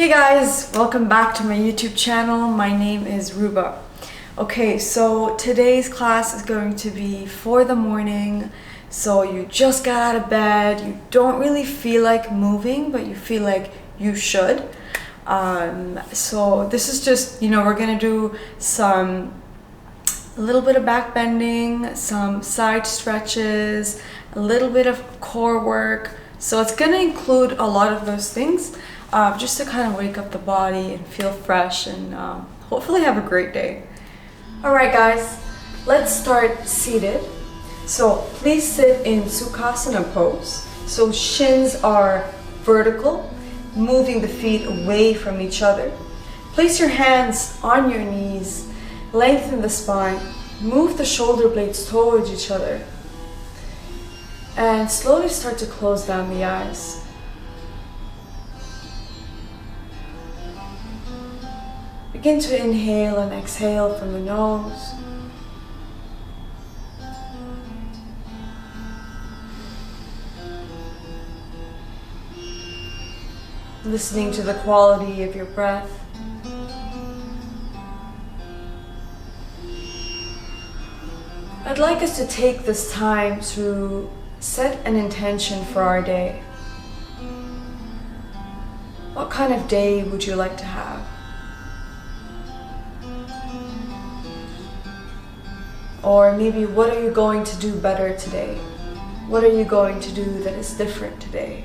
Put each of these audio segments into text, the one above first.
Hey guys, welcome back to my YouTube channel. My name is Ruba. Okay, so today's class is going to be for the morning. So you just got out of bed, you don't really feel like moving, but you feel like you should. So this is just, we're gonna do a little bit of back bending, some side stretches, a little bit of core work. So it's gonna include a lot of those things. Just to kind of wake up the body and feel fresh and hopefully have a great day. All right guys, let's start seated. So please sit in Sukhasana pose. So shins are vertical, moving the feet away from each other. Place your hands on your knees, lengthen the spine, move the shoulder blades towards each other, and slowly start to close down the eyes. Begin to inhale and exhale from the nose. Listening to the quality of your breath. I'd like us to take this time to set an intention for our day. What kind of day would you like to have? Or maybe, what are you going to do better today? What are you going to do that is different today?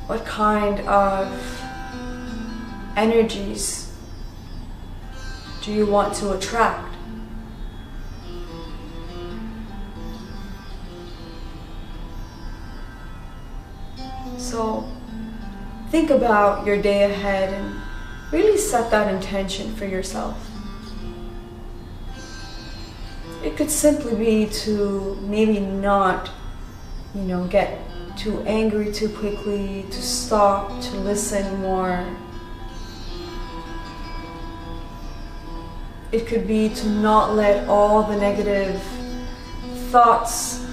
What kind of energies do you want to attract? So think about your day ahead and really set that intention for yourself. It could simply be to maybe not, get too angry too quickly, to stop, to listen more. It could be to not let all the negative thoughts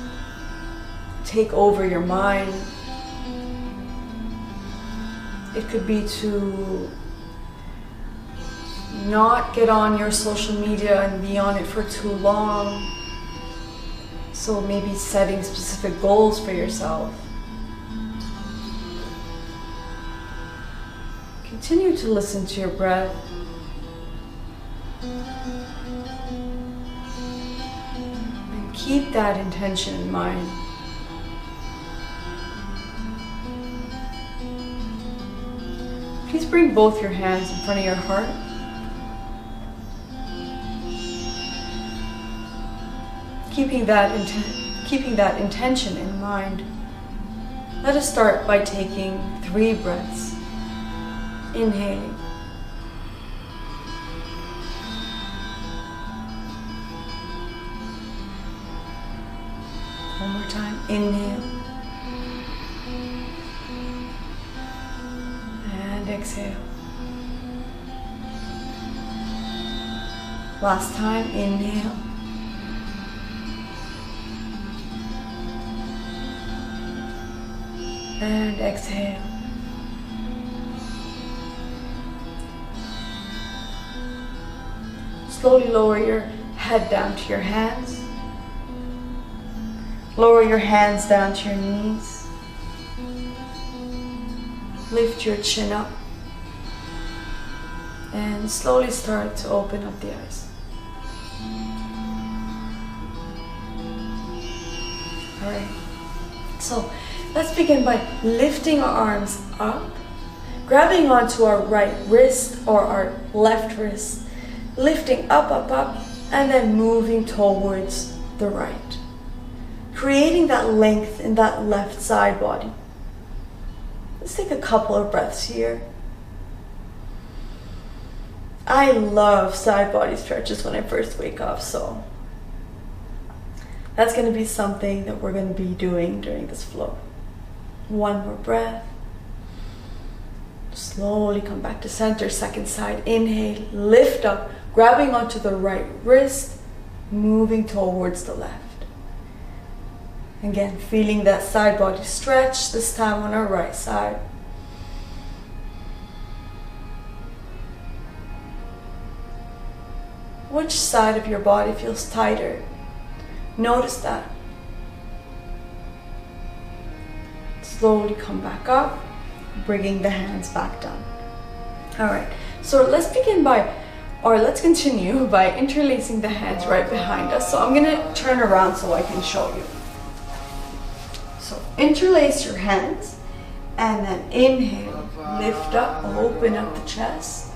take over your mind. It could be to not get on your social media and be on it for too long. So maybe setting specific goals for yourself. Continue to listen to your breath. And keep that intention in mind. Please bring both your hands in front of your heart. Keeping that intention in mind. Let us start by taking 3 breaths. Inhaling. One more time. Inhale. And exhale. Last time. Inhale. And exhale. Slowly lower your head down to your hands. Lower your hands down to your knees. Lift your chin up. And slowly start to open up the eyes. Alright. So let's begin by lifting our arms up, grabbing onto our right wrist or our left wrist, lifting up, and then moving towards the right. Creating that length in that left side body. Let's take a couple of breaths here. I love side body stretches when I first wake up, so that's going to be something that we're going to be doing during this flow. One more breath. Slowly come back to center, second side. Inhale, lift up, grabbing onto the right wrist, moving towards the left. Again, feeling that side body stretch, this time on our right side. Which side of your body feels tighter? Notice that. Slowly come back up, bringing the hands back down. All right, so let's continue by interlacing the hands right behind us. So I'm gonna turn around so I can show you. So interlace your hands and then inhale, lift up, open up the chest.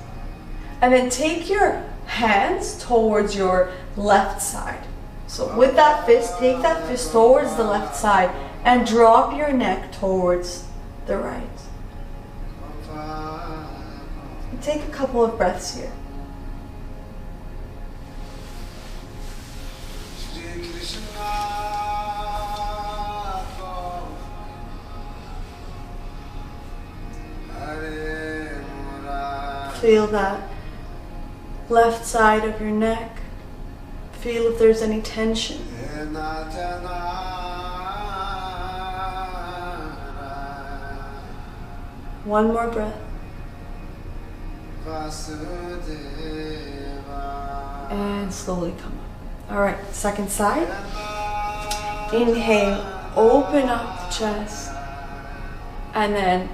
And then take your hands towards your left side. So with that fist, take that fist towards the left side and drop your neck towards the right. And take a couple of breaths here. Feel that left side of your neck. Feel if there's any tension. One more breath. And slowly come up. All right, second side. Inhale, open up the chest. And then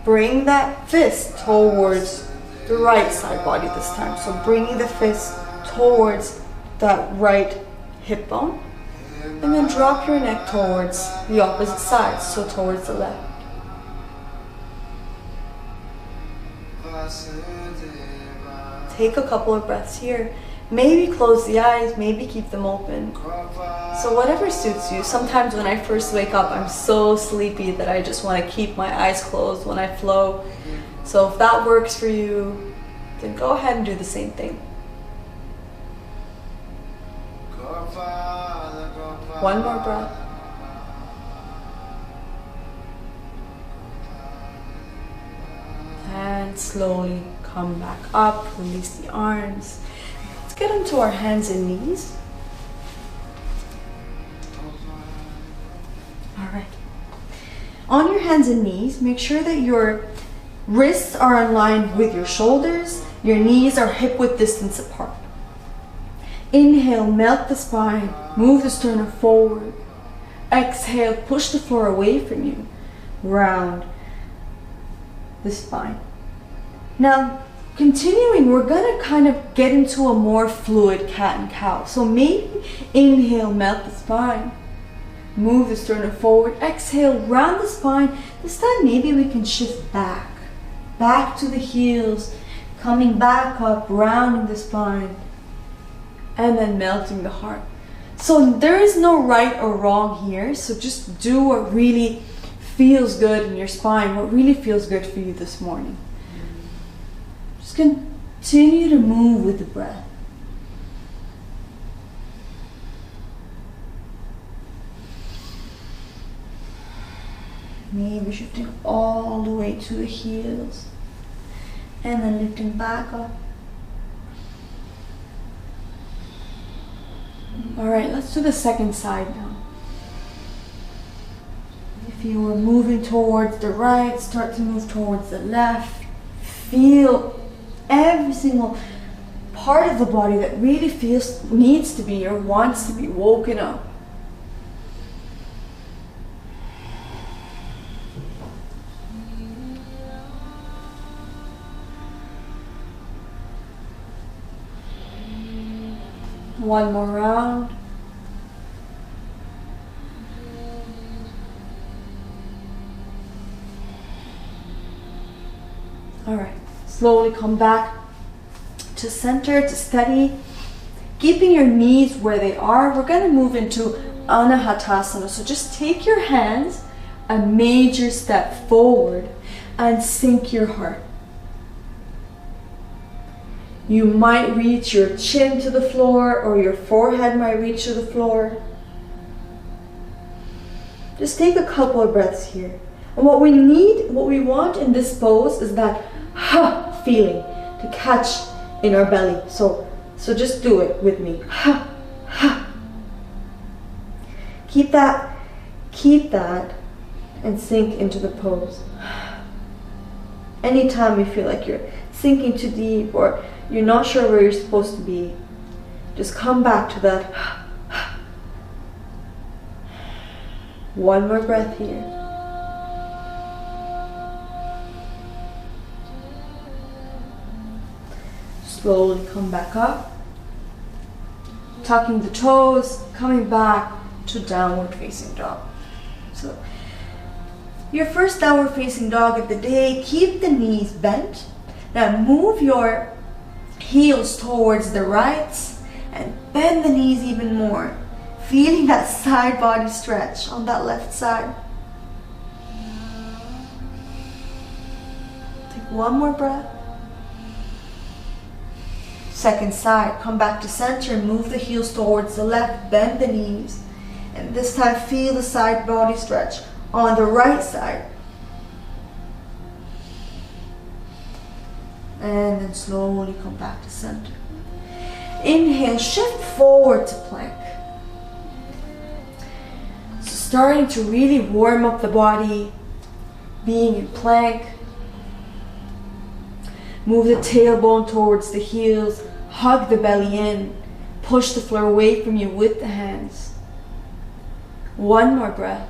bring that fist towards the right side body this time. So bringing the fist towards that right hip bone. And then drop your neck towards the opposite side, so towards the left. Take a couple of breaths here. Maybe close the eyes, maybe keep them open. So whatever suits you. Sometimes when I first wake up, I'm so sleepy that I just want to keep my eyes closed when I flow. So if that works for you, then go ahead and do the same thing. One more breath. And slowly come back up, release the arms. Let's get into our hands and knees. All right. On your hands and knees, make sure that your wrists are aligned with your shoulders, your knees are hip-width distance apart. Inhale, melt the spine, move the sternum forward. Exhale, push the floor away from you. Round the spine. Now, continuing, we're gonna kind of get into a more fluid cat and cow. So maybe inhale, melt the spine. Move the sternum forward. Exhale, round the spine. This time maybe we can shift back to the heels, coming back up, rounding the spine, and then melting the heart. So there is no right or wrong here. So just do what really feels good in your spine, what really feels good for you this morning. Just continue to move with the breath. Maybe shifting all the way to the heels and then lifting back up. All right, let's do the second side now. If you were moving towards the right, start to move towards the left. Feel every single part of the body that really feels needs to be or wants to be woken up. One more round. All right, slowly come back to center, to steady. Keeping your knees where they are, we're gonna move into Anahatasana. So just take your hands a major step forward and sink your heart. You might reach your chin to the floor or your forehead might reach to the floor. Just take a couple of breaths here. And what we want in this pose is that ha feeling to catch in our belly. So just do it with me. Ha, ha. Keep that, and sink into the pose. Anytime you feel like you're sinking too deep or you're not sure where you're supposed to be, just come back to that. One more breath here. Slowly come back up, tucking the toes, coming back to downward facing dog. So your first downward facing dog of the day, keep the knees bent. Now move your heels towards the right and bend the knees even more. Feeling that side body stretch on that left side. Take one more breath. Second side, come back to center and move the heels towards the left, bend the knees. And this time feel the side body stretch on the right side. And then slowly come back to center. Inhale, shift forward to plank. So starting to really warm up the body, being in plank. Move the tailbone towards the heels, hug the belly in, push the floor away from you with the hands. One more breath.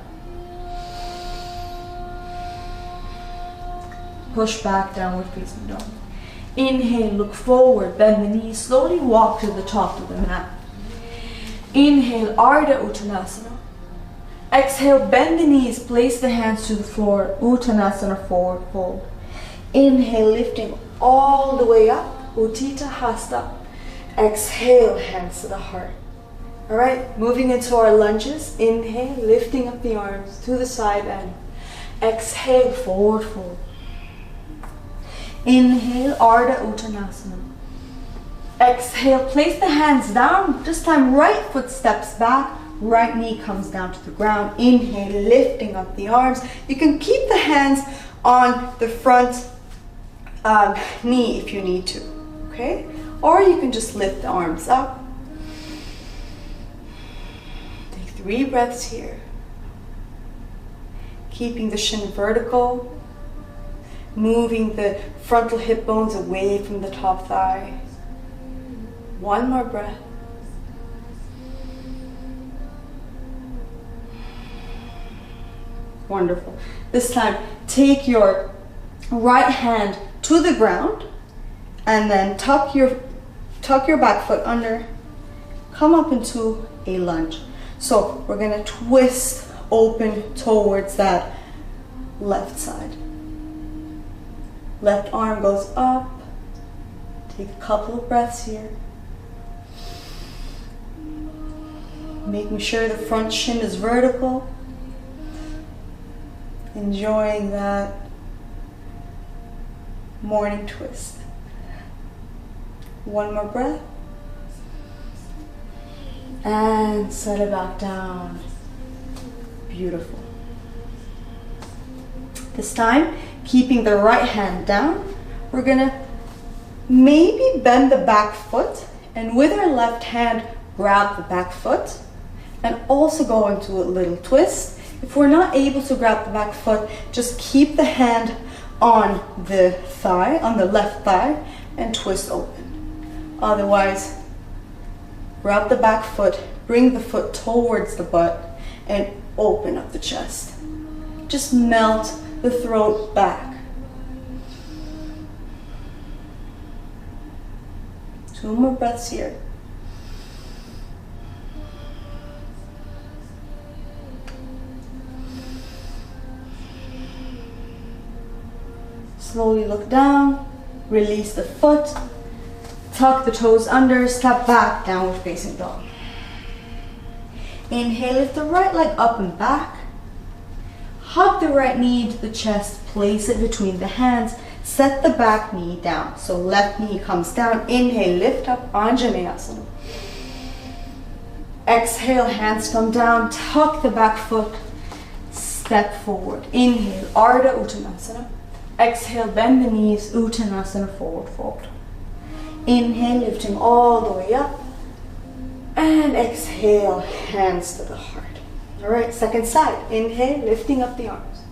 Push back, downward facing dog. Inhale, look forward, bend the knees, slowly walk to the top of the mat. Inhale, Ardha Uttanasana. Exhale, bend the knees, place the hands to the floor, Uttanasana, forward fold. Inhale, lifting all the way up, Utthita Hasta. Exhale, hands to the heart. All right, moving into our lunges. Inhale, lifting up the arms to the side end. Exhale, forward fold. Inhale, Ardha Uttanasana. Exhale, place the hands down. This time, right foot steps back, right knee comes down to the ground. Inhale, lifting up the arms. You can keep the hands on the front knee if you need to, okay? Or you can just lift the arms up. Take 3 breaths here. Keeping the shin vertical. Moving the frontal hip bones away from the top thigh. One more breath. Wonderful. This time, take your right hand to the ground and then tuck your back foot under. Come up into a lunge. So we're going to twist open towards that left side. Left arm goes up. Take a couple of breaths here. Making sure the front shin is vertical. Enjoying that morning twist. One more breath. And set it back down. Beautiful. This time, keeping the right hand down, we're gonna maybe bend the back foot and with our left hand grab the back foot and also go into a little twist. If we're not able to grab the back foot, just keep the hand on the thigh, on the left thigh, and twist open. Otherwise, grab the back foot, bring the foot towards the butt, and open up the chest. Just melt the throat back. 2 more breaths here. Slowly look down, release the foot, tuck the toes under, step back, downward facing dog. Inhale, lift the right leg up and back. Hug the right knee to the chest, place it between the hands, set the back knee down. So left knee comes down, inhale, lift up, Anjaneyasana. Exhale, hands come down, tuck the back foot, step forward. Inhale, Ardha Uttanasana. Exhale, bend the knees, Uttanasana, forward fold. Inhale, lifting all the way up. And exhale, hands to the heart. All right, second side. Inhale, lifting up the arms.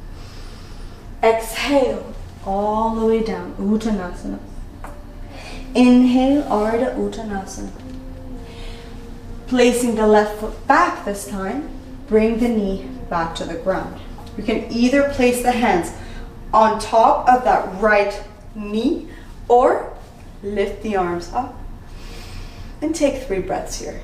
Exhale, all the way down, Uttanasana. Inhale, Ardha Uttanasana. Placing the left foot back this time, bring the knee back to the ground. You can either place the hands on top of that right knee or lift the arms up and take 3 breaths here.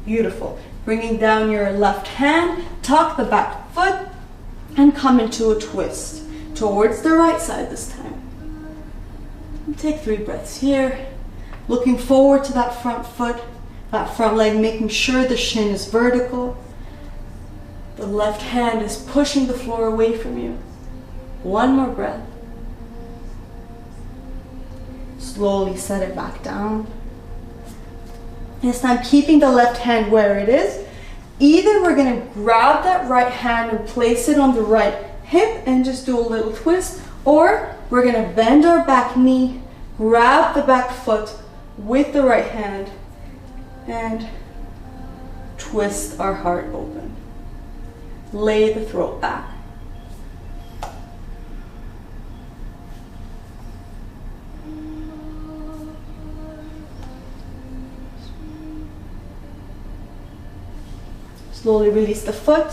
Beautiful. Bringing down your left hand, tuck the back foot, and come into a twist towards the right side this time. And take 3 breaths here. Looking forward to that front foot, that front leg, making sure the shin is vertical. The left hand is pushing the floor away from you. 1 more breath. Slowly set it back down. This time, keeping the left hand where it is. Either we're going to grab that right hand and place it on the right hip and just do a little twist, or we're going to bend our back knee, grab the back foot with the right hand, and twist our heart open. Lay the throat back. Slowly release the foot,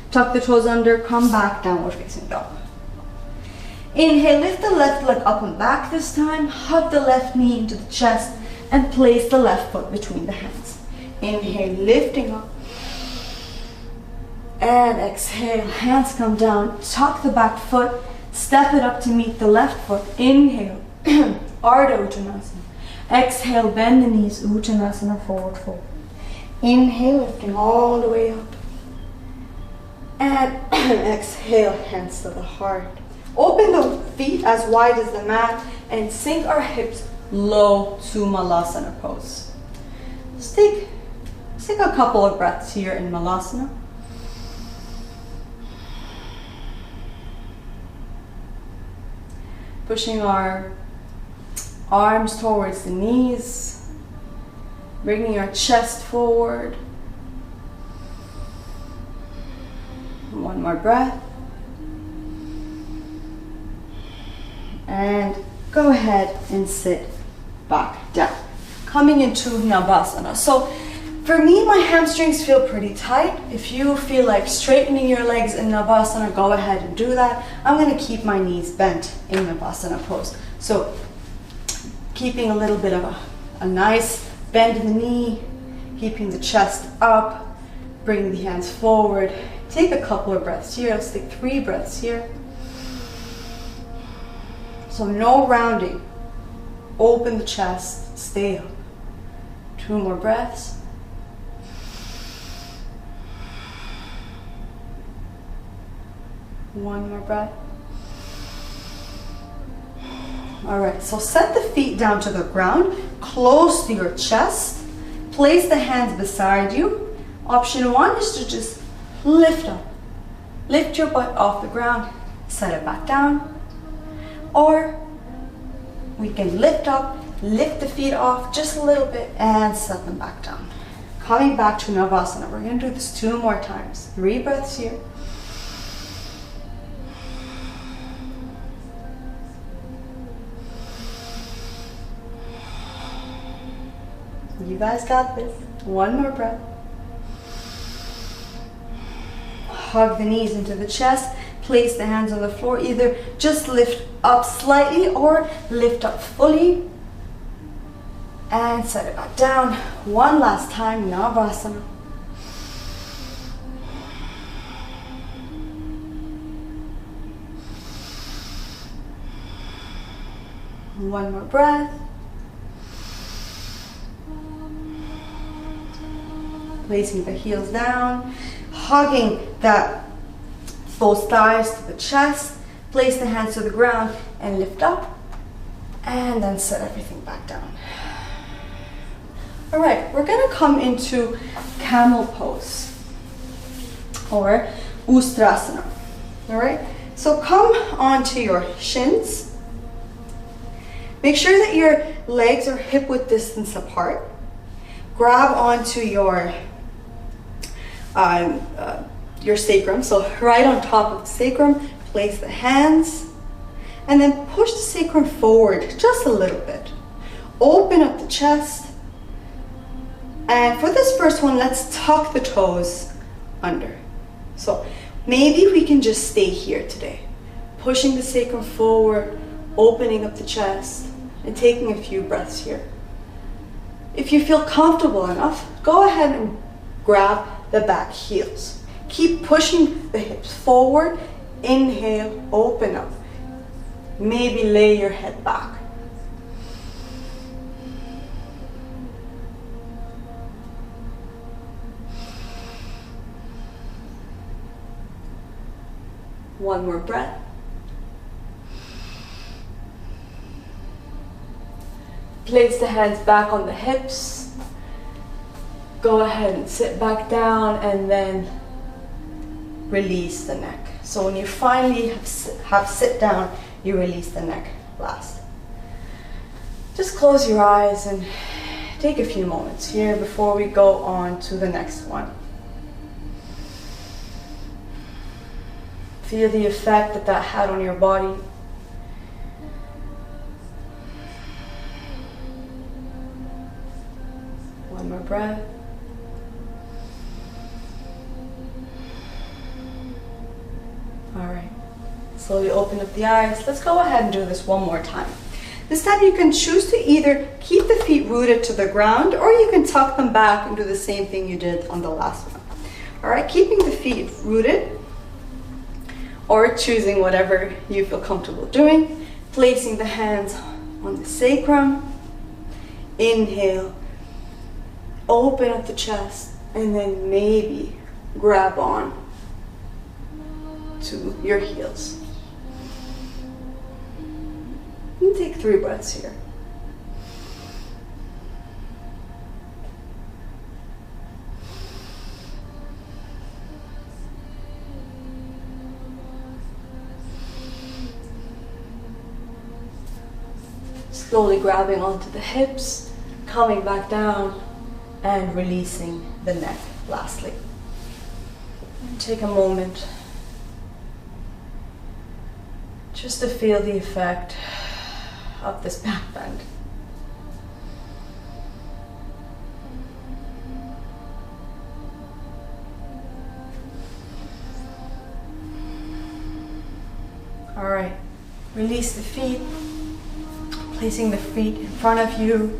tuck the toes under, come back, downward facing dog. Inhale, lift the left leg up and back this time, hug the left knee into the chest, and place the left foot between the hands. Inhale, lifting up. And exhale, hands come down, tuck the back foot, step it up to meet the left foot. Inhale, Ardha Uttanasana. Exhale, bend the knees, Uttanasana, forward fold. Inhale, lifting all the way up. And exhale, hands to the heart. Open the feet as wide as the mat and sink our hips low to Malasana pose. Just take a couple of breaths here in Malasana. Pushing our arms towards the knees. Bringing our chest forward. 1 more breath. And go ahead and sit back down. Coming into Navasana. So for me, my hamstrings feel pretty tight. If you feel like straightening your legs in Navasana, go ahead and do that. I'm going to keep my knees bent in Navasana pose. So keeping a little bit of a nice bend in the knee, keeping the chest up, bring the hands forward. Take a couple of breaths here. Let's take 3 breaths here. So no rounding. Open the chest, stay up. 2 more breaths. One more breath. All right, so set the feet down to the ground, close to your chest, place the hands beside you. Option 1 is to just lift up. Lift your butt off the ground, set it back down. Or we can lift up, lift the feet off just a little bit and set them back down. Coming back to Navasana, we're going to do this 2 more times. 3 breaths here. You guys got this. 1 more breath. Hug the knees into the chest. Place the hands on the floor. Either just lift up slightly or lift up fully. And set it back down. 1 last time, Navasana. One more breath. Placing the heels down, hugging those thighs to the chest. Place the hands to the ground and lift up, and then set everything back down. All right, we're gonna come into camel pose or Ustrasana. All right, so come onto your shins. Make sure that your legs are hip width distance apart. Grab onto your sacrum, so right on top of the sacrum, place the hands, and then push the sacrum forward just a little bit. Open up the chest, and for this first one, let's tuck the toes under. So maybe we can just stay here today, pushing the sacrum forward, opening up the chest, and taking a few breaths here. If you feel comfortable enough, go ahead and grab the back heels. Keep pushing the hips forward. Inhale, open up. Maybe lay your head back. One more breath. Place the hands back on the hips. Go ahead and sit back down and then release the neck. So when you finally have sit down, you release the neck last. Just close your eyes and take a few moments here before we go on to the next one. Feel the effect that that had on your body. One more breath. All right, slowly open up the eyes. Let's go ahead and do this one more time. This time you can choose to either keep the feet rooted to the ground, or you can tuck them back and do the same thing you did on the last one. All right, keeping the feet rooted, or choosing whatever you feel comfortable doing. Placing the hands on the sacrum. Inhale, open up the chest, and then maybe grab on to your heels. And take 3 breaths here. Slowly grabbing onto the hips, coming back down, and releasing the neck lastly. Take a moment just to feel the effect of this back bend. All right, release the feet, placing the feet in front of you.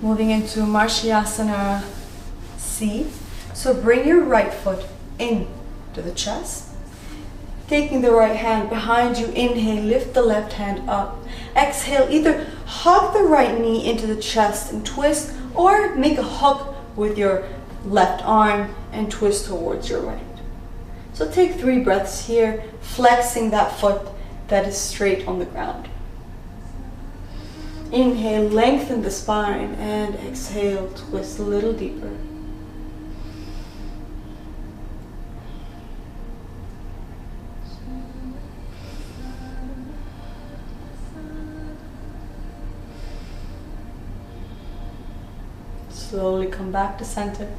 Moving into Marshayasana C. So bring your right foot in to the chest. Taking the right hand behind you, inhale, lift the left hand up. Exhale, either hug the right knee into the chest and twist, or make a hug with your left arm and twist towards your right. So take 3 breaths here, flexing that foot that is straight on the ground. Inhale, lengthen the spine, and exhale, twist a little deeper. Slowly come back to center.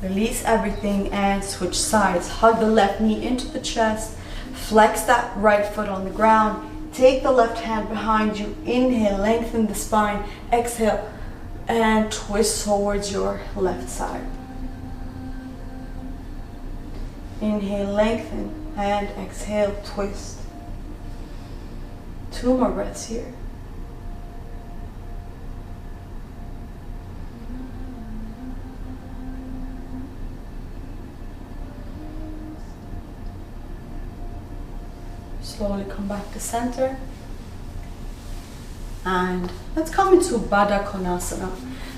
Release everything and switch sides. Hug the left knee into the chest. Flex that right foot on the ground. Take the left hand behind you. Inhale, lengthen the spine. Exhale, and twist towards your left side. Inhale, lengthen, and exhale, twist. 2 more breaths here. Slowly come back to center. And let's come into Baddha Konasana.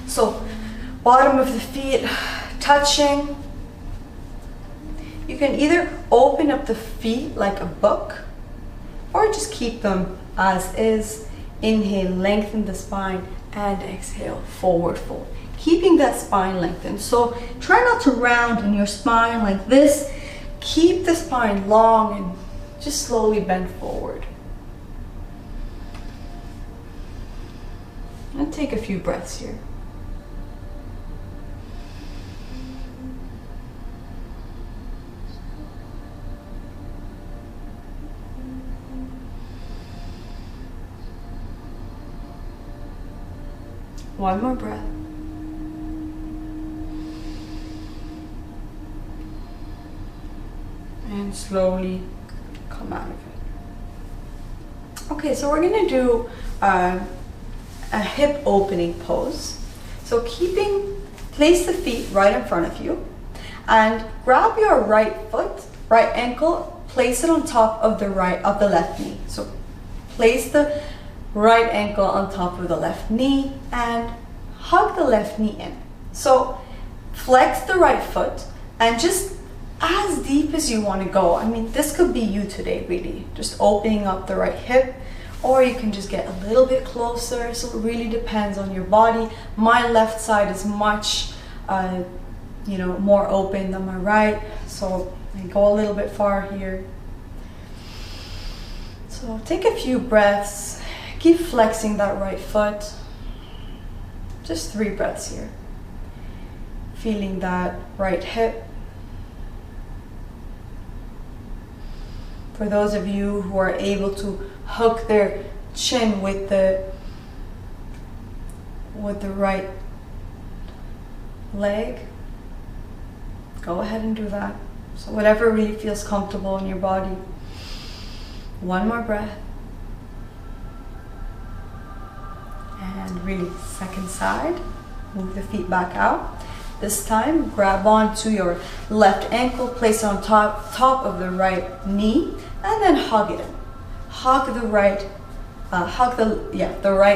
So bottom of the feet touching. You can either open up the feet like a book, or just keep them as is. Inhale, lengthen the spine. and exhale, forward fold. Keeping that spine lengthened. So try not to round in your spine like this. Keep the spine long and just slowly bend forward. And take a few breaths here. One more breath. And slowly come out of it. Okay, so we're gonna do a hip opening pose. So place the feet right in front of you and grab your right foot, right ankle, place it on top of the left knee. So place the right ankle on top of the left knee and hug the left knee in. So flex the right foot and just as deep as you want to go. I mean, this could be you today, really. Just opening up the right hip, or you can just get a little bit closer. So it really depends on your body. My left side is much, more open than my right. So I go a little bit far here. So take a few breaths. Keep flexing that right foot. Just 3 breaths here. Feeling that right hip. For those of you who are able to hook their chin with the right leg, go ahead and do that. So whatever really feels comfortable in your body. One more breath. And really, second side. Move the feet back out. This time, grab onto your left ankle, place it on top of the right knee, and then hug it in. Hug the right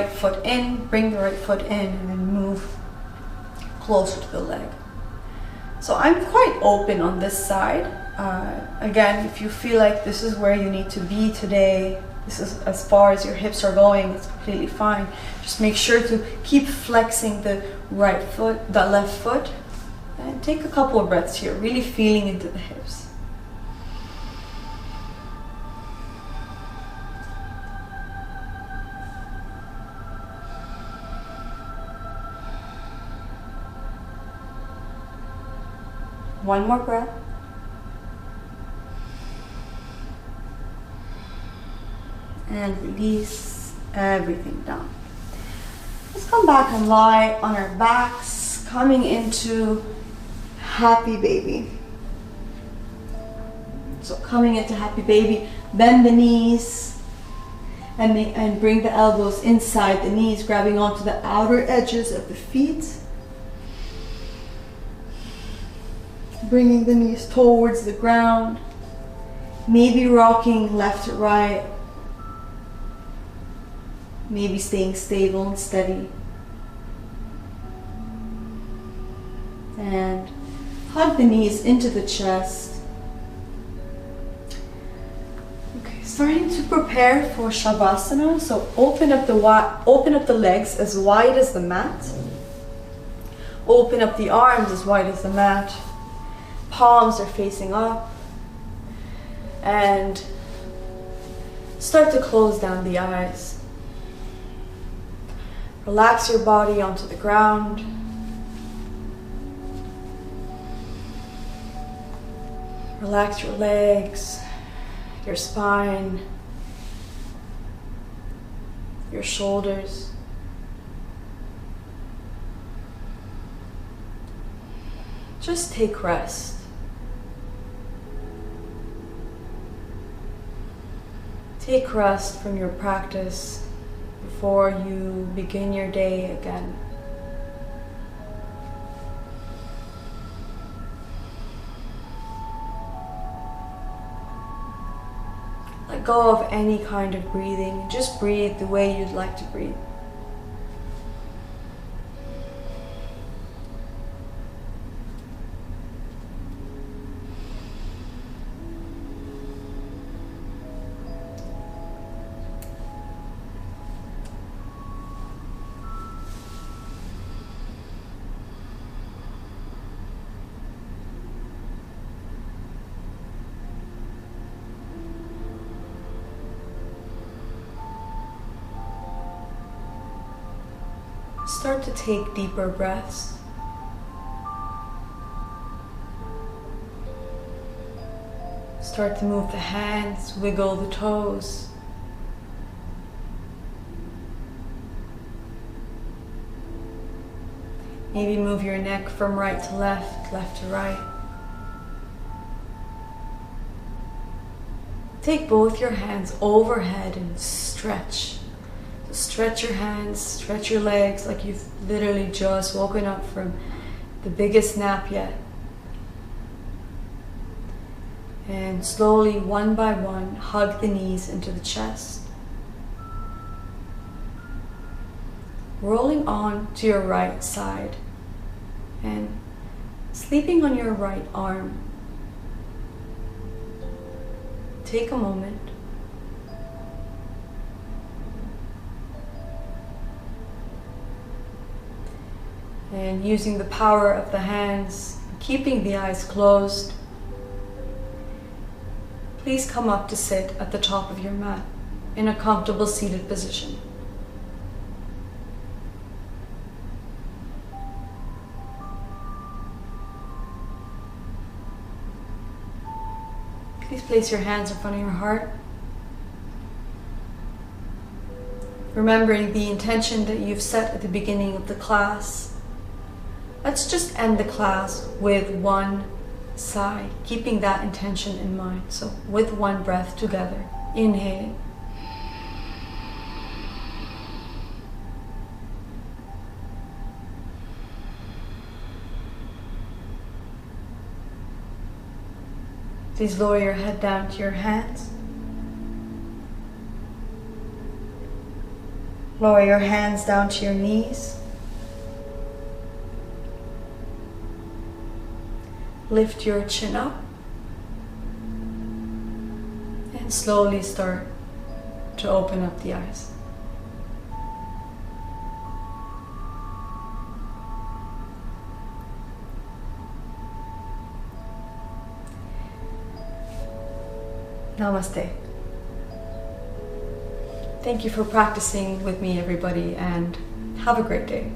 foot in, bring the right foot in, and then move closer to the leg. So I'm quite open on this side. Again, if you feel like this is where you need to be today, this is as far as your hips are going, it's completely fine. Just make sure to keep flexing the left foot, and take a couple of breaths here, really feeling into the hips. One more breath. And release everything down. Let's come back and lie on our backs, coming into happy baby. So coming into happy baby, bend the knees and bring the elbows inside the knees, grabbing onto the outer edges of the feet. Bringing the knees towards the ground, maybe rocking left to right, maybe staying stable and steady. And hug the knees into the chest. Okay, starting to prepare for Shavasana. So open up the legs as wide as the mat. Open up the arms as wide as the mat. Palms are facing up. And start to close down the eyes. Relax your body onto the ground. Relax your legs, your spine, your shoulders. Just take rest. Take rest from your practice before you begin your day again. Let go of any kind of breathing. Just breathe the way you'd like to breathe. start to take deeper breaths. Start to move the hands, wiggle the toes. Maybe move your neck from right to left, left to right. Take both your hands overhead and stretch. So stretch your hands, stretch your legs like you've literally just woken up from the biggest nap yet. And slowly, one by one, hug the knees into the chest. Rolling on to your right side and sleeping on your right arm. Take a moment. And using the power of the hands, keeping the eyes closed, please come up to sit at the top of your mat in a comfortable seated position. Please place your hands in front of your heart, remembering the intention that you've set at the beginning of the class. Let's just end the class with one sigh, keeping that intention in mind. So with one breath together, inhaling. Please lower your head down to your hands. Lower your hands down to your knees. Lift your chin up. And slowly start to open up the eyes. Namaste. Thank you for practicing with me, everybody, and have a great day.